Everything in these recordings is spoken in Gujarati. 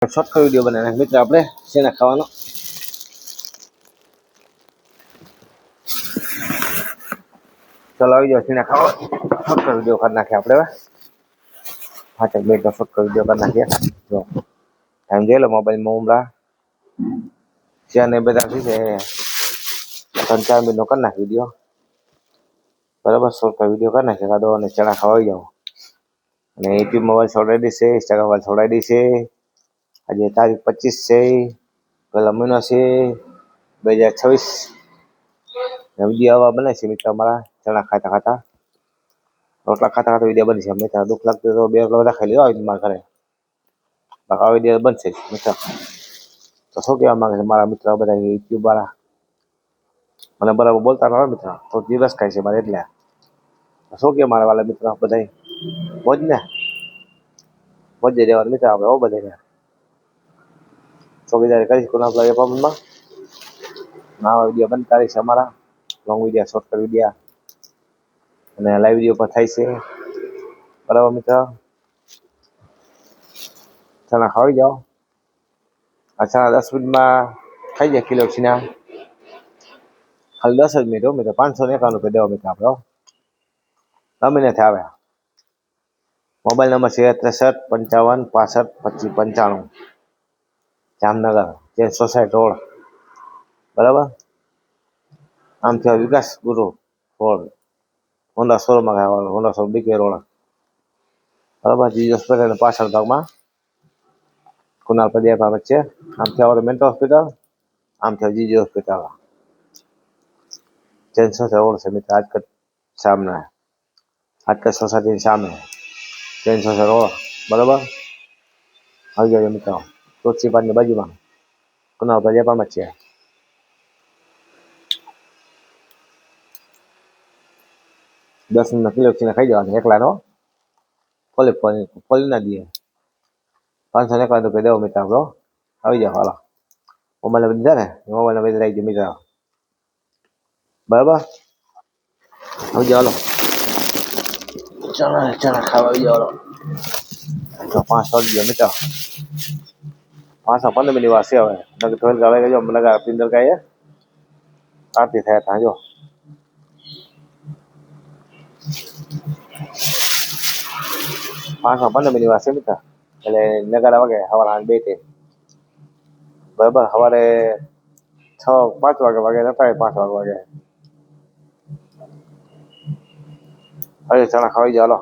શોર્ટ વિડીયો બનાવે મિત્ર આપણે શેના ખાવાનો ચાલો આવી જાઓ શેના ખાવા શોર્ટ વિડીયો કરી નાખીએ આપણે હા ચાલ બે શોર્ટ વિડીયો કરી નાખીએ જો ટાઈમ જોઈ લો મોબાઈલમાં ઉમરા ત્યાં ને બધા શું છે 3-4 મિનિટનો કરી નાખ વિડીયો બરાબર શોર્ટ વિડીયો કરી નાખીએ કાદો અને ચણા ખાવા જાઓ અને યુટ્યુબ મોબાઈલ છોડાવી દેશે ઇન્સ્ટાગ્રામ મોબાઈલ છોડાવી દેશે આજે તારીખ 25 છે પહેલા મહિનો છે 2026 વિડીયો આવા બને છે મિત્ર અમારા ચણા ખાતા ખાતા રોટલા ખાતા ખાતા વિડીયો બનશે મિત્ર દુઃખ લાગતું તો બે રોટલા બધા ખાઈ લેવા મારા ઘરે બાકી વિડીયો બનશે મિત્ર તો શું કહેવા માંગે છે મારા મિત્ર બધા યુટ્યુબ વાળા મને બરાબર બોલતા ન હોય મિત્ર તો દિવસ ખાય છે મારે એટલે શું કે મારા વાળા મિત્ર બધા મોજ ને મોજે રહેવાનું મિત્ર આપણે હો બધા ચોકીદારી કરીશ કોના આપણા એપાર્ટમેન્ટમાં નવા વિડીયો બનતા રહેશે અમારા લોંગ વિડીયો શોર્ટ વિડીયો અને લાઈવ વિડીયો પણ થાય છે બરાબર મિત્ર ચણા ખાવી જાઓ આ ચણા 10 મિનિટમાં ખાઈ જાય કિલો છીના ખાલી 10 જ મિનિટ હો મિત્ર 551 રૂપિયા દેવા મિત્ર આપણે ગમીને આવે મોબાઈલ નંબર છે 63 55 65 25 95 જામનગર જે સોસાયટી રોડ બરાબર આમ થયા વિકાસ ગુરુ રોડ હોન્ડા શોરૂમમાં આવવાનું હોન્ડા શોરૂમ બીકે રોડ બરાબર જીજી હોસ્પિટલ પાછળ ભાગમાં કુનાલ પદિયા વચ્ચે આમ થયા મેન્ટલ હોસ્પિટલ આમ થયા જીજી હોસ્પિટલ જૈન સોસાયટી રોડ છે મિત્ર આજકલ સામે આજકલ સોસાયટીની સામે જૈન સોસાયટી રોડ બરાબર આવી જાય મિત્રો તુલસી પાનની બાજુમાં કુનાલ પદિયા વચ્ચે 10 મિનિટમાં કિલો ખીને ખાઈ જવાનું એકલા નો ફોલી ના દઈએ 551 રૂપિયા દેવો મિત્ર આપણો આવી જાઓ હાલો મોબાઈલ બધી ને મોબાઈલ બધી આવી ગયો મિત્ર બરાબર આવી જાઓ હાલો ચણા ખાવા આવી જાઓ તો 5 વાગી મિત્ર 5-15 મિનિટ વાર છે હવે નગર થોડી ગાવે ગયો મને પિંદર કાય આરતી થયા તા જો 5-15 મિનિટ વાર છે મિત્ર એટલે નગારા વાગે સવારે 2 બરાબર સવારે 5 વાગે નતા 5 વાગે હવે ચણા ખાવી જાઓ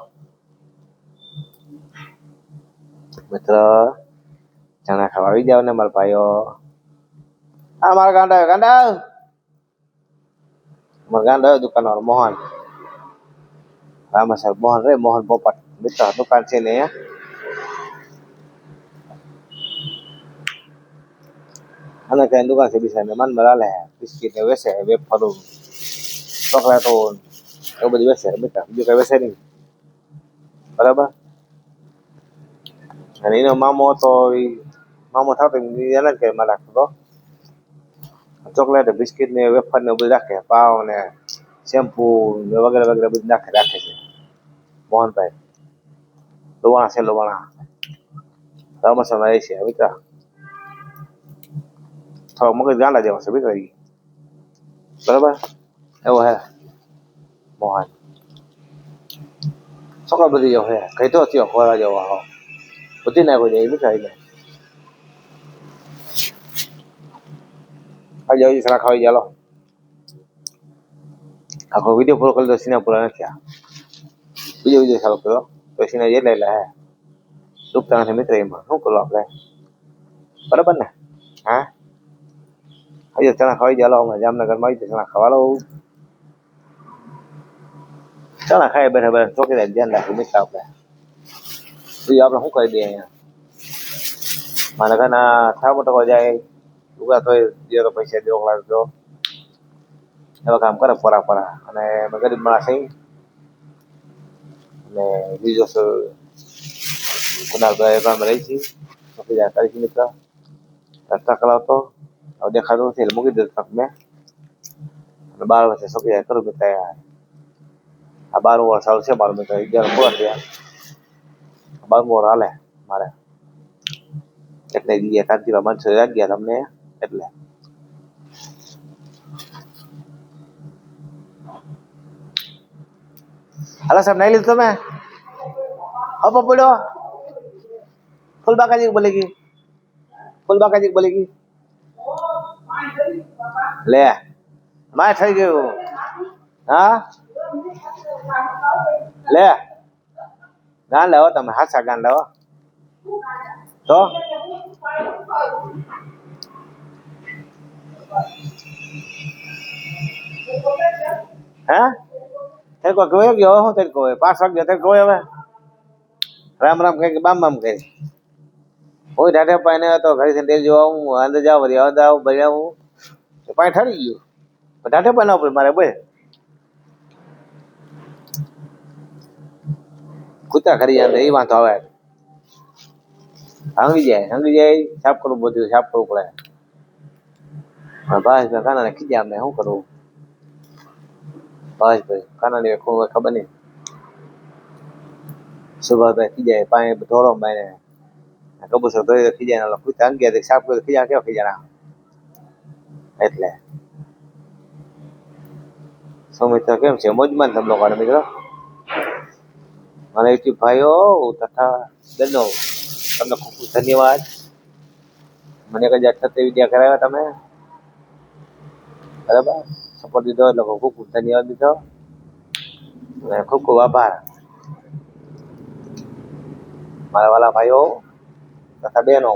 મિત્ર ચણા ખાવા આવી જાવ ને મારા ભાઈઓ હા મારા ગાંડા દુકાન વાળો મોહન રામા સાહેબ મોહન રે મોહન પોપટ મિત્ર દુકાન છે ને અને કઈ દુકાન છે બિસાને મન મરાલે બિસ્કિટ ને વેસે વેફર ચોકલેટો એવું બધું વેસે મિત્ર બીજું કઈ વેસે નહીં બરાબર અને એનો મામો હતો મામો થતો એને જ કઈ માં રાખતો ચોકલેટ બિસ્કિટ ને વેફર ને બધું રાખે પાવ ને શેમ્પુ ને વગેરે વગેરે બધું રાખે છે મોહનભાઈ લોવાણા રામસમાં રહે છે મિત્ર થોડો મગજ ગાંડા જેવો છે મિત્ર બરાબર એવો હે મોહન છોકરા બધી જેવો હે કઈ તો થયો ખોરા જેવો બધી નાખો જાય મિત્ર આવી જાઓ ચણા ખાવી ચાલો આખો વિડીયો પૂરો કરી દો સીના પૂરા નથી થયા બીજો વિડીયો ચાલુ કર્યો તો સીના એટલે હે ડૂબતા નથી મિત્ર એમાં શું કરું આપણે બરાબર ને હા આજે ચણા ખાવી ચાલો અમે જામનગરમાં આવી ચણા ખાવા લો ચણા ખાઈ બેઠા બેઠા ચોકીદાર ધ્યાન રાખી મિત્ર આપણે બીજું આપણે શું કરી દઈએ અહીંયા મારા ઘરના થા મોટો જાય ઉગા તો તો પૈસા દેવો લાગતો એવા કામ કરે પરા અને ગરીબ માણસ અને બીજો કુનાલભાઈ એકાઉન્ટમાં રહી છે ચોકીદાર કરી મિત્ર રસ્તા કલાવતો હવે દેખાતો નથી એટલે મૂકી દીધો તક મેં અને 12 વર્ષે ચોકીદાર કરું મિત્ર આ 12 વર્ષ ચાલુ છે મારું મિત્ર 11 પૂરા થયા 12 વર્ષ હાલે મારે એટલે જગ્યાએ શાંતિમાં માણસો લાગ્યા તમને એટલે હાલો સાહેબ નહીં લીધું તમે હપો પડ્યો ફૂલ બાકાજી બોલેગી લે માય થઈ ગયું હા લે ગાન લાવો તમે હાચા ગાન લાવો તો હે તે કોઈ ગયો ગયો હું તે કોઈ 5 વાગ્યા તે કોઈ હવે રામ રામ કહે કે બામ બામ કહે કોઈ ઢાઢે પાઈને તો ઘરે થી તેલ જોવા હું અંદર જાવ વળી અંદર આવું ભર્યા હું પાણી ઠરી ગયું ઢાઢે પાઈને ઉપર મારે બોલ કૂતા ખરી જાય એ વાંધો આવે હંગી જાય સાફ કરવું બધું સાફ કરવું પડે ભાઈ કાના ખીજા અમને શું કરવું ભાઈ કાનાની કોઈ ખબર નહીં સુભાભાઈ ખીજાય પાણી ધોરો બાઈને કબૂતર ધોઈ ખીજાય કૂતા અંગ્યા સાફ કર્યું ખીજા કેવો ખીજાણા એટલે શું મિત્ર કેમ છે મોજમાં તમે લોકો મિત્રો મને યુટ્યુબ ભાઈઓ તથા બહેનો તમને ખૂબ ખૂબ ધન્યવાદ મને કદાચ છતે વિદ્યા કરાવ્યા તમે બરાબર સપોર્ટ દીધો એટલે ખૂબ ખૂબ ધન્યવાદ દીધો અને ખૂબ ખૂબ આભાર મારા વાલા ભાઈઓ તથા બહેનો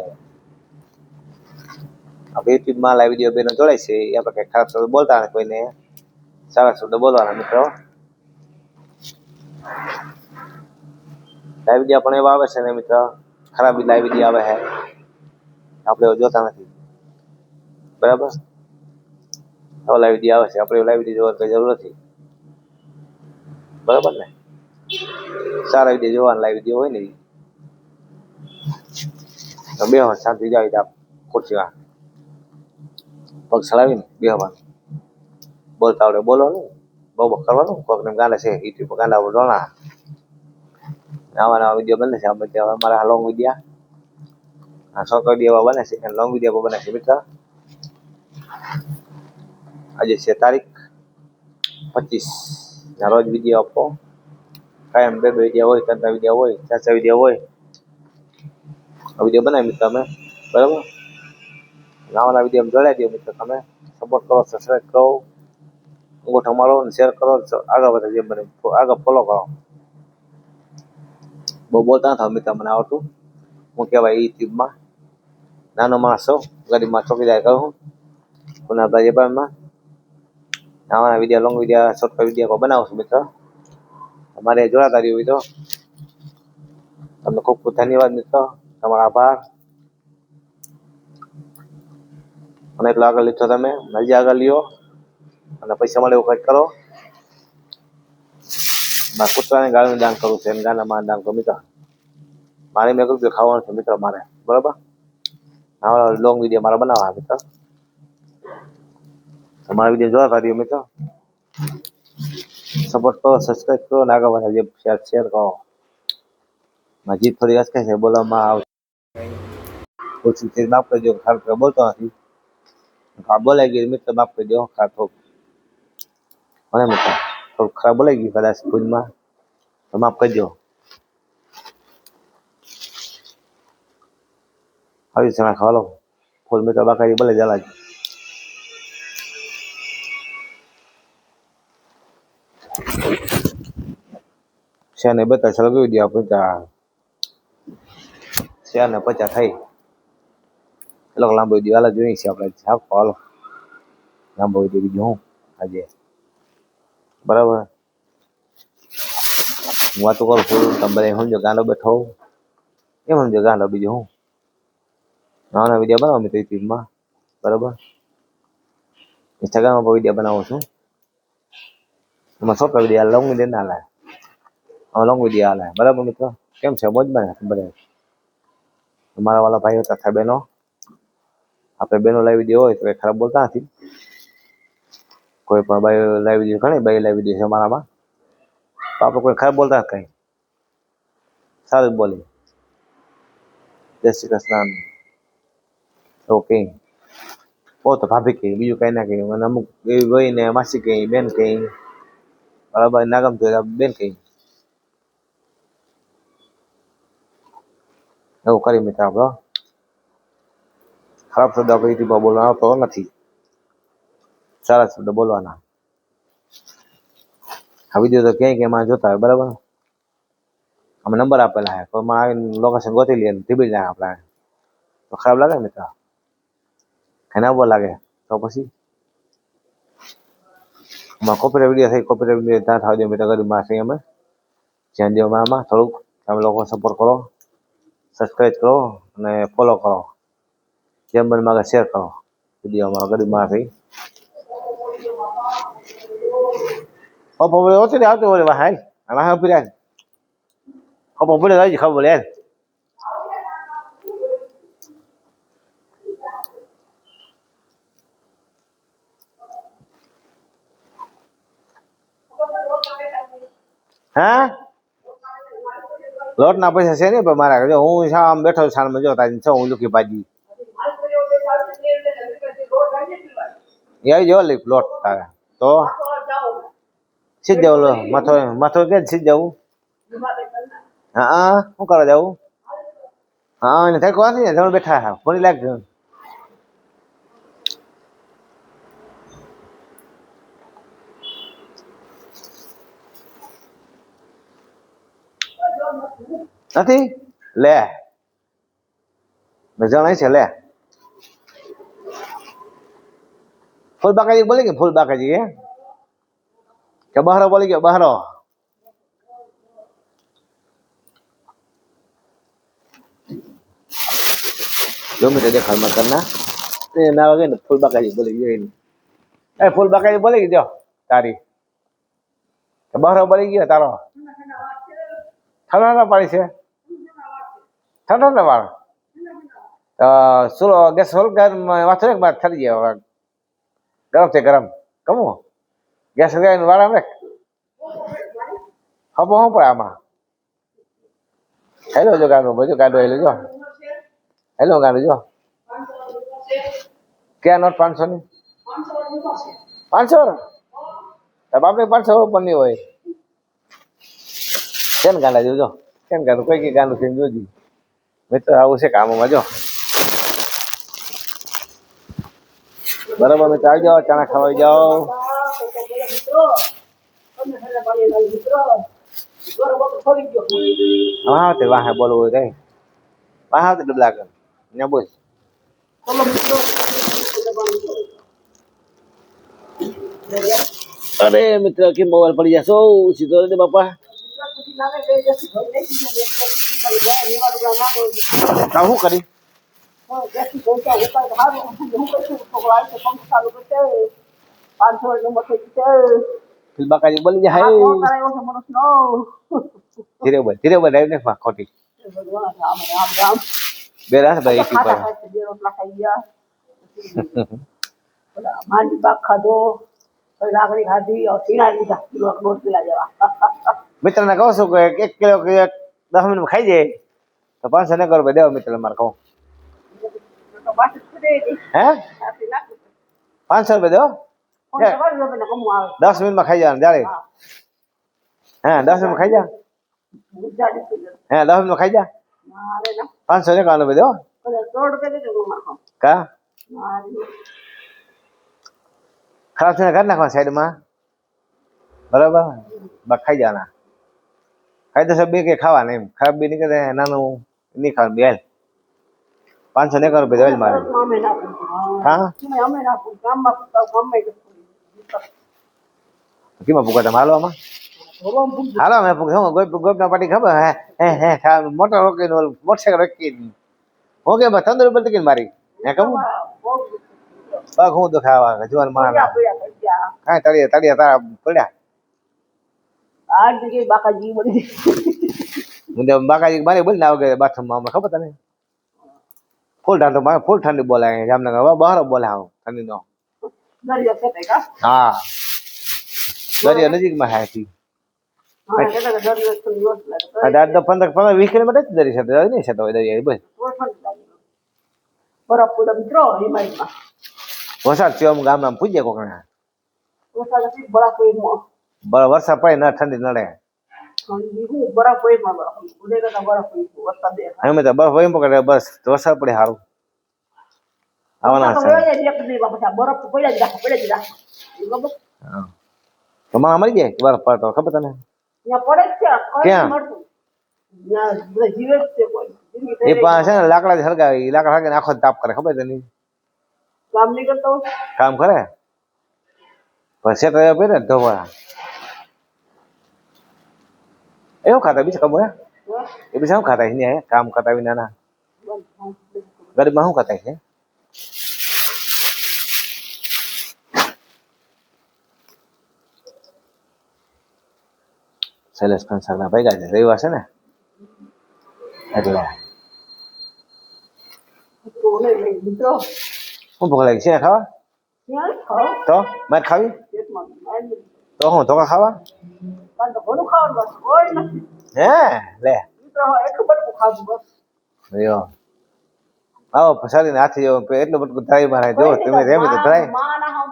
આપણે યુટ્યુબમાં લાઈવ વિડીયો બહેનો જોડાય છે એ આપણે કંઈ ખરાબ શબ્દ બોલતા નથી કોઈને સારા શબ્દ બોલવાના મિત્રો લાઈવ વિડીયો પણ એવા આવે છે ને મિત્ર ખરાબ લાઈવ વિડીયો આવે છે આપણે જોતા નથી બરાબર એવો લાઈવ વિડીયો આવે છે આપણે લાઈવ વિડીયો જોવાની કઈ જરૂર નથી બરાબર ને સારા વિડીયો જોવાના લાઈવ વિડીયો હોય ને તો બે શાંતિ જાવી આપ ખુરશીમાં પગ ચડાવીને બેહવાનું બોલતા આવડે બોલવાનું બહુ કરવાનું કોકને ગાંડા છે યુટ્યુબ પર ગાંડા રોણા નવા નવા વિડીયો બને છે આપણે અમારા લોંગ વિડીયા આ શોર્ટ વિડીયો બને છે લોંગ વિડીયો બને છે મિત્ર આજે છે તારીખ 25 ના રોજ વિડીયો આપો કાયમ બે વિડીયો હોય 3 વિડીયો હોય 4 વિડીયો હોય વિડીયો બનાવી મિત્ર અમે બરાબર નવા વિડીયો જોડાઈ દો મિત્ર તમે સપોર્ટ કરો સબસ્ક્રાઈબ કરો અંગૂઠો મારો અને શેર કરો આગળ વધે જે બને આગળ ફોલો કરો બહુ બોલતા હતા મિત્ર મને આવડતું હું કહેવાય યુટ્યુબમાં નાનો માણસ છું ગરીબમાં ચોકીદાર કહું પુનાભાઈ જેબાનમાં નવા video long video short video બનાવું છું મિત્ર તમારે જોડાતા રહ્યું હોય તો તમને ખૂબ ખૂબ ધન્યવાદ મિત્ર તમારો આભાર અને એટલો આગળ લીધો તમે હજી આગળ લ્યો અને પૈસા મળે એવું કંઈક કરો મારા કૂતરાને ગાળનું દાન કરવું છે અને ગાના દાન કરું મિત્ર મારે મેં કહ્યું ખાવાનું છે મિત્ર મારે બરાબર આવા લોંગ વિડીયો મારા બનાવવા મિત્ર તમારા વિડીયો જોવા રહ્યો મિત્ર સપોર્ટ કરો સબસ્ક્રાઈબ કરો અને આગળ વધે શેર કરો જીત થોડી અસકે છે બોલવામાં આવશે ઓછી માફ કરજો ખરાબ બોલતો નથી બોલાઈ ગયું મિત્ર માફ કરી દો ખરાબ મને મિત્ર થોડું ખરાબ બોલાઈ ગયું કદાચ સ્કૂલમાં તો માફ કરજો આવી ચણા ખાવા લો ફૂલ મિત્ર બાકાજી બોલે જલા છે ને બતા ચાલો વિડીયો આપણે શેર ને 50 થઈ એટલો લાંબો વિડીયો હાલ જોઈએ છે આપણે છાપ હાલો લાંબો વિડીયો બીજો હું આજે બરાબર હું વાતો કરું ફૂલ તમે બધા સમજો ગાંડો બેઠો એમ સમજો ગાંડો બીજો હું નાના વિડીયો બનાવો મિત્રો યુટ્યુબમાં બરાબર ઇન્સ્ટાગ્રામમાં પણ વિડીયો બનાવું છું એમાં શોર્ટ વિડીયો લોંગ વિડીયો ના હાલે લોંગ વિડીયો હાલે બરાબર મિત્રો કેમ છે મોજમાં બધા તમારા વાળા ભાઈઓ તથા બહેનો આપણે બહેનો લાઈવ વિડીયો હોય તો કંઈ ખરાબ બોલતા નથી કોઈ પણ બાઈ લાઈવ વિડીયો ઘણી બાઈ લાઈવ વિડીયો છે અમારામાં તો આપણે કોઈ ખરાબ બોલતા કંઈ સારું બોલી જય શ્રી કૃષ્ણ ઓકે ઓ તો ભાભી કહે બીજું કઈ ના કહે મને અમુક એવી હોય ને માસી કહે બેન કહે બરાબર ના ગમતું હોય તો બેન કહે એવું કરી મિત્ર આપણો ખરાબ શબ્દ આપણે યુટ્યુબમાં બોલવાનો આવતો નથી સારા શબ્દ બોલવાના આ વિડીયો તો ક્યાંય ક્યાંય જોતા હોય બરાબર અમે નંબર આપેલા હે પણ આવીને લોકેશન ગોતી લઈએ ધીબી જાય આપણે તો ખરાબ લાગે ને મિત્ર એના બહુ લાગે તો પછી કોપીરાઇટ વિડીયો થઈ કોપીરાઇટ વિડીયો ત્યાં થવા દે મિત્ર ગરીબમાં છે અમે ધ્યાન દેવા આમાં થોડુંક તમે લોકો સપોર્ટ કરો સબસ્ક્રાઈબ કરો અને ફોલો કરો જેમ બને માગે શેર કરો વિડીયો અમારો ગરીબમાં થઈ ખબર ઓછી આવતી હોય વાહ વાહ પીરા ખબર પડે આવી ખબર યાર હા લોટ ના પૈસા છે ને પણ મારા જો હું આમ બેઠો છાણમાં જો તારી હું લુકી ભાજી આવી જો લે લોટ તારા તો સીધ જવું માથો માથો કે સીધ જવું હા શું કરવા જવું હા ને થાય કોણ ને તમે બેઠા હા ફોની લાગ નથી લે જણાય છે લે ફૂલ બાકાજી બોલી કે ફૂલ બાકાજી કે બહારો બોલી ગયો બહારો જો મિત્ર દેખાડ માં કરના ના વગે ને ફૂલ બાકાજી બોલી ગયો એ ફૂલ બાકાજી બોલી ગયો તારી કે બહારો બોલી ગયો તારો ઠંડા પાડી છે ઠંડા વાળ સુલો ગેસ હોલ વાંચો ને ઠરી જાય ગરમ છે ગરમ કમો ગેસ વાળા રે હબો હું પડે આમાં હેલો જો ગાડો બધું ગાડો હેલો જો હેલો ગાડો જો ક્યાં નોટ 500 ની 500 બાપરે 500 પણ નહીં હોય કેમ ગાડા જોજો કેમ ગાડું કોઈ કઈ ગાડું છે જોજી મિત્ર આવું છે કામમાં જો બરાબર મિત્ર આવી જાઓ ચાણા ખાવાઈ જાઓ હા તે વાહ બોલવું કઈ વાહ તે ડબલા કર ને બોલ અરે મિત્ર કે મોબાઈલ પડી જશો સીધો રે બાપા શું કરી બાકાજી બોલી જાય ધીરે બોલ ને ખોટી બે રાત ભાઈ માંડી પાક ખાધો લાકડી ખાધી સીણા લીધા દોઢ કિલા જેવા મિત્ર ને કહું છું કે 1 કિલો 10 મિનિટ ખાઈ જાય તો 500 ને કરો દેવા મિત્ર મારે કહું હે 500 રૂપિયા દો 10 મિનિટમાં ખાઈ જવાનું ત્યારે હા 10 મિનિટમાં ખાઈ જા હે 10 મિનિટમાં ખાઈ જા 500 ને કાનો દો કા ખરાબ છે ઘર નાખવા સાઈડમાં બરાબર ખાઈ જવાના ખાઈ તો બે કે ખાવાના એમ ખરાબ બી નીકળે નાનું નહીં ખાવાનું બે 500 ને કરો રૂપિયા મારે હા કેમાં પૂકા તમે હાલો આમાં હાલો મેં ગોપ ના પાટી ખબર હે મોટર રોકી મોટરસાઇકલ રોકી હું કે તંદુર પર કે મારી હે કહું પગ હું દુખાવા જુવાન માણા કાંઈ તળિયા તારા પડ્યા આ જગ્યાએ બાકાજી બની બાકાજી મારી બોલી ના વગર બાથરૂમમાં અમે ખબર તને ફૂલ ઠંડી બોલાય જામનગર બહાર બોલાવ ઠંડી નો હા દરિયા નજીકમાં હે થી 15-20 કિલોમીટર દરિયા છે દરિયા બસ બરફ પૂરા મિત્રો હિમાલયમાં વરસાદ થયો આમ ગામમાં પૂજ્યા કોકને વરસાદ નથી બરફ હોય વરસાદ પડે ના ઠંડી નડે બરફ હોય બરફ ઉદય કરતા બરફ હોય વરસાદ દેખાય અમે તો બરફ એમ પકડે બસ વરસાદ પડે સારું આવવાના છે બરફ તો પડ્યા જ રાખે ખબર તો માં મળી જાય બરફ પડતો ખબર તને ત્યાં પડે જ છે ક્યાં? મળતું ત્યાં બધા જીવે જ છે કોઈ એ પણ છે ને લાકડા હળગાવે લાકડા હળગાવીને આખો તાપ કરે ખબર તને કામ નહીં કરતો કામ કરે પણ શેત પહેરે ધોવા એવું ખાતા બીજું ખબર એ બીજા શું ખાતા છે કામ કરતા વિના ના ગરીબમાં શું ખાતા છે શૈલેષ કંસારના ભેગા છે રવિવાર છે ને એટલે મિત્રો શું ભૂખ લાગી છે ખાવા ત્યાં ખાઓ તો મારે ખાવી પેટમાં મારી તો હું ધોકા ખાવા કારણ તો ઘણું ખાવાનું બસ કોઈ નથી હે લે મિત્રો એટલું બધું ખાધું બસ યો આવો પછાડીને હાથી જો એટલું બધું ધરાઈ મારે જો તમે રેમી તો ધરાય માં ના હમ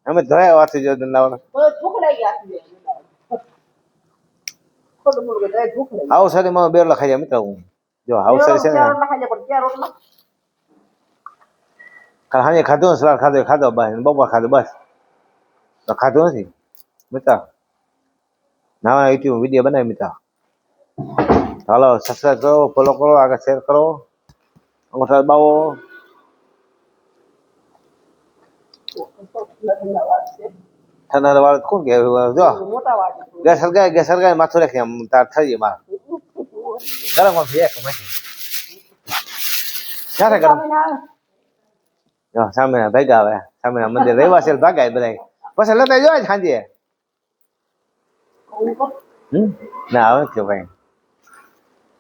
અમે ધરાય હાથી જો લાવવાનો બસ ભૂખ લાગી આપી ખોટું બોલ કે ભૂખ લાગી આવો સારી માં બેરલા ખાઈ જાય મિત્ર હું જો આવો સારી છે ને ચાર રોટલા ખાઈ જાય પણ ચાર રોટલા કાલ હાજે ખાધું સલાડ ખાધો બસ બપોર ખાધું બસ તો ખાધું નથી મિત્ર નવા યુટ્યુબ વિડીયો બનાવી મિત્ર હાલો સબસ્ક્રાઈબ કરો ફોલો કરો આગળ શેર કરો અંગૂઠા દબાવો ઠંડા વાળ કોણ કે જો મોટા વાટ ગેસ સળગાય માથું રાખી આમ તાર થઈ જાય માર ગરમ આમ એક ક્યારે ગરમ જો સામે ભેગા આવે સામે મંદિર રહેવા છે ભાગાય બધા પછી લેતા જોય સાંજે ના આવે કે ભાઈ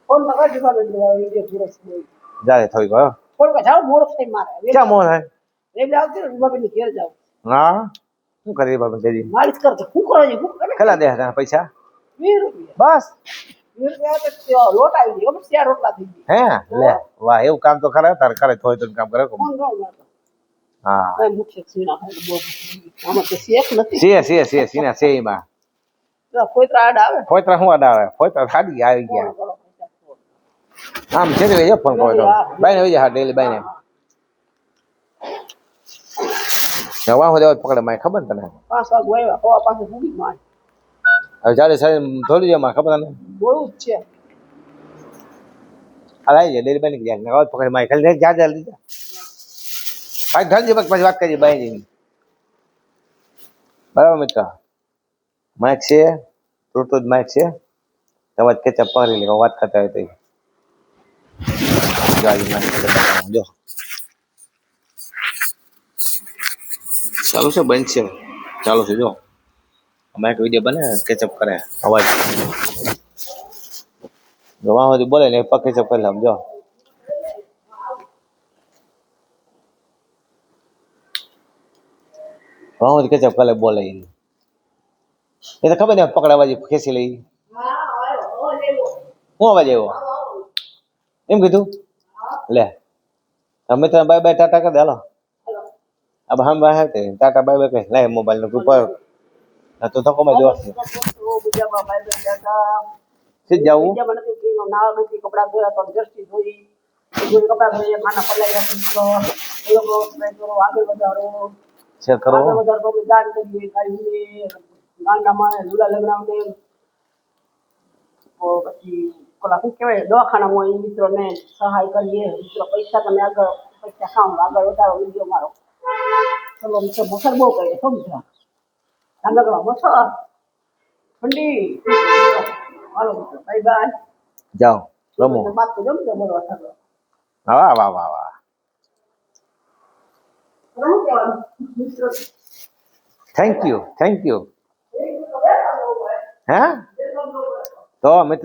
ફોન તો કાઢી કાઢી વિડિયો પૂરો થઈ જાય થોડી ગયો ફોન કા જાવ મોડો થઈ મારે ક્યાં મોહ થાય એટલે આવતી ને બાબીની ઘેર જાવ હા શું કરી બાબા કેજી માલિશ કરતો શું કરો છો શું કરે કેટલા દે તને પૈસા 20 રૂપિયા બસ 20 રૂપિયા તો લોટ આવી ગયો ચાર રોટલા થઈ ગયા હે લે વાહ એવું કામ તો કરે તારે કરે થોય તો કામ કરે ફોન કરો મારતો હા કઈ મુખ્ય સીના ખાય બહુ આમાં તો શેક નથી સીના સેઈમાં કોઈ ત્રાડ આવે ફોયત્રા શું આડા આવે ફોયત્રા ખાડી આવી ગયા કરો આમ છે જો ફોન કરો તો બાઈને હોય હા ડેલી બાઈને જવા હોય પકડે માય ખબર તને 5 વાગ વાયવા હવા પાસે પૂરી માં હવે જાડે સારી થોડી જાય ખબર તને બોલું જ છે આ આવી જાય ડેલી બાઈને ગયા નવા પકડે માય ખાલી જા જલ્દી જા ભાઈ ધરજી પછી વાત કરી બાઈ બરાબર મિત્ર માઇક છે બ્લૂટૂથ માઇક છે તમારે કેચઅપ પકડી લે વાત કરતા હોય તો જો ચાલુ છે બંધ છે ચાલુ છે જો અમારે એક વિડીયો બને કેચઅપ કરે અવાજ જોવા હોય બોલે ને પગ કેચઅપ કરી લમ જો હા કેચઅપ કરે બોલે એ તો ખબર ને પકડાવાજી ખેંચી લઈ શું અવાજ આવ્યો એમ કીધું લે તમે તો બાય બાય ટાટા કરી દે હાલો अब हम बाहर थे टाटा बाय बाय લે મોબાઈલ નો ઉપર તો ધક્કો માં જોવા બીજા બાય બેટા સીધ જાવું બીજા મને કે ના ગઈ કપડા ધોયા તો જસ્તી ધોઈ જે કપડા ધોઈએ ખાના પલાઈ રાખી તો એ લોકો ટ્રાય કરો આગળ વધારો શેર કરો આગળ વધારો તો દાન કરીએ કાઈ ગાંડામાં લુલા લગડાવને પછી કોલા શું કહેવાય દવાખાનામાં એ મિત્રોને સહાય કરીએ મિત્રો પૈસા તમે આગળ પૈસા ખાવ આગળ વધારો વિડીયો મારો ચલો મિત્ર મસર બહુ કરે સમજા આગળ મસર ઠંડી હાલો મિત્ર બાય બાય જાઓ રમો બાત તો જમજો બોલવા થતો વાહ વાહ વાહ વાહ શું કહેવાનું મિત્ર થેન્ક યુ હે તો મિત્ર